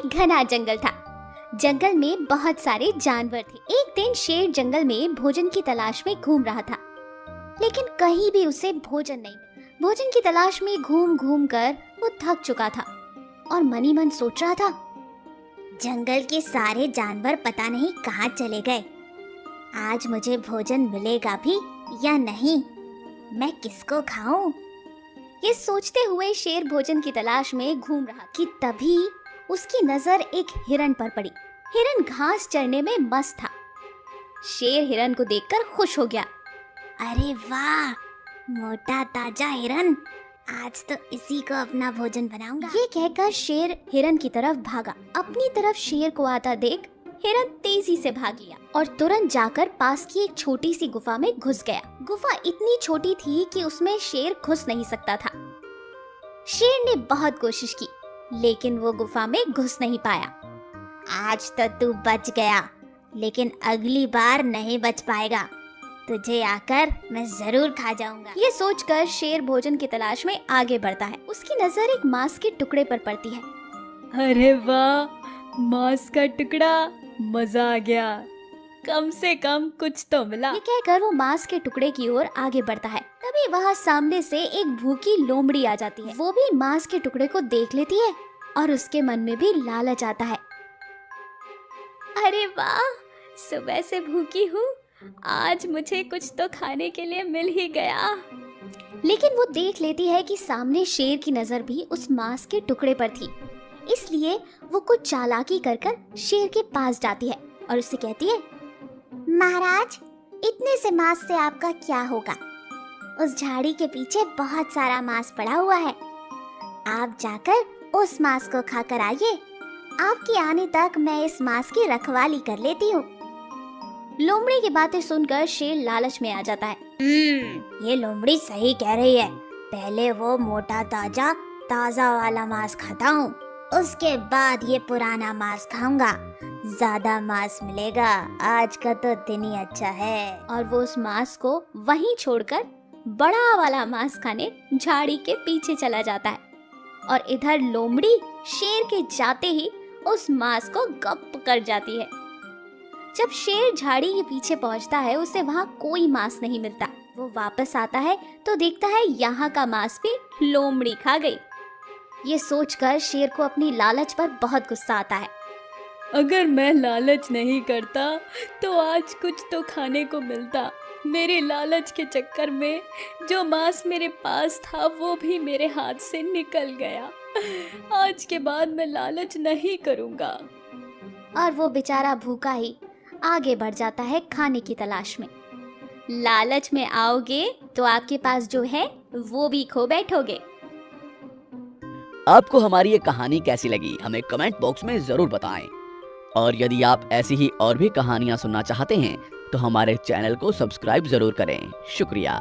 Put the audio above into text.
एक घना जंगल था। जंगल में बहुत सारे जानवर थे। एक दिन शेर जंगल में भोजन की तलाश में घूम रहा था, लेकिन कहीं भी उसे भोजन नहीं मिला। भोजन की तलाश में घूम घूम कर वो थक चुका था और मनी मन सोच रहा था, जंगल के सारे जानवर पता नहीं कहाँ चले गए। आज मुझे भोजन मिलेगा भी या नहीं, मैं किसको खाऊं? ये सोचते हुए शेर भोजन की तलाश में घूम रहा कि तभी उसकी नजर एक हिरन पर पड़ी। हिरन घास चरने में मस्त था। शेर हिरन को देखकर खुश हो गया। अरे वाह, मोटा ताजा हिरन, आज तो इसी को अपना भोजन बनाऊंगा। ये कहकर शेर हिरन की तरफ भागा। अपनी तरफ शेर को आता देख हिरन तेजी से भाग लिया और तुरंत जाकर पास की एक छोटी सी गुफा में घुस गया। गुफा इतनी छोटी थी कि उसमें शेर घुस नहीं सकता था। शेर ने बहुत कोशिश की, लेकिन वो गुफा में घुस नहीं पाया। आज तो तू बच गया, लेकिन अगली बार नहीं बच पाएगा। तुझे आकर मैं जरूर खा जाऊंगा। ये सोचकर शेर भोजन की तलाश में आगे बढ़ता है। उसकी नजर एक मांस के टुकड़े पर पड़ती है। अरे वाह, मांस का टुकड़ा, मजा आ गया, कम से कम कुछ तो मिला। ये कहकर वो मांस के टुकड़े की ओर आगे बढ़ता है। तभी वहाँ सामने से एक भूखी लोमड़ी आ जाती है। वो भी मांस के टुकड़े को देख लेती है और उसके मन में भी लालच आता है। अरे वाह, सुबह से भूखी हूँ, आज मुझे कुछ तो खाने के लिए मिल ही गया। लेकिन वो देख लेती है कि सामने शेर की नजर भी उस मांस के टुकड़े पर थी। इसलिए वो कुछ चालाकी कर कर शेर के पास जाती है और उससे कहती है, महाराज, इतने से मांस से आपका क्या होगा? उस झाड़ी के पीछे बहुत सारा मांस पड़ा हुआ है। आप जाकर उस मांस को खाकर आइए। आपके आने तक मैं इस मांस की रखवाली कर लेती हूँ। लोमड़ी की बातें सुनकर शेर लालच में आ जाता है। ये लोमड़ी सही कह रही है। पहले वो मोटा ताजा वाला मांस खाता हूँ, उसके बाद ये पुराना मांस खाऊंगा। ज्यादा मांस मिलेगा, आज का तो दिन ही अच्छा है। और वो उस मांस को वहीं छोड़कर बड़ा वाला मांस खाने झाड़ी के पीछे चला जाता है। और इधर लोमड़ी शेर के जाते ही उस मांस को गप कर जाती है। जब शेर झाड़ी के पीछे पहुंचता है, उसे वहाँ कोई मांस नहीं मिलता। वो वापस आता है तो देखता है यहाँ का मांस भी लोमड़ी खा गई। ये सोचकर शेर को अपनी लालच पर बहुत गुस्सा आता है। अगर मैं लालच नहीं करता तो आज कुछ तो खाने को मिलता। मेरे लालच के चक्कर में जो मांस मेरे पास था वो भी मेरे हाथ से निकल गया। आज के बाद मैं लालच नहीं करूँगा। और वो बेचारा भूखा ही आगे बढ़ जाता है खाने की तलाश में। लालच में आओगे तो आपके पास जो है वो भी खो बैठोगे। आपको हमारी ये कहानी कैसी लगी हमें कमेंट बॉक्स में जरूर बताएं। और यदि आप ऐसी ही और भी कहानियां सुनना चाहते हैं तो हमारे चैनल को सब्सक्राइब जरूर करें। शुक्रिया।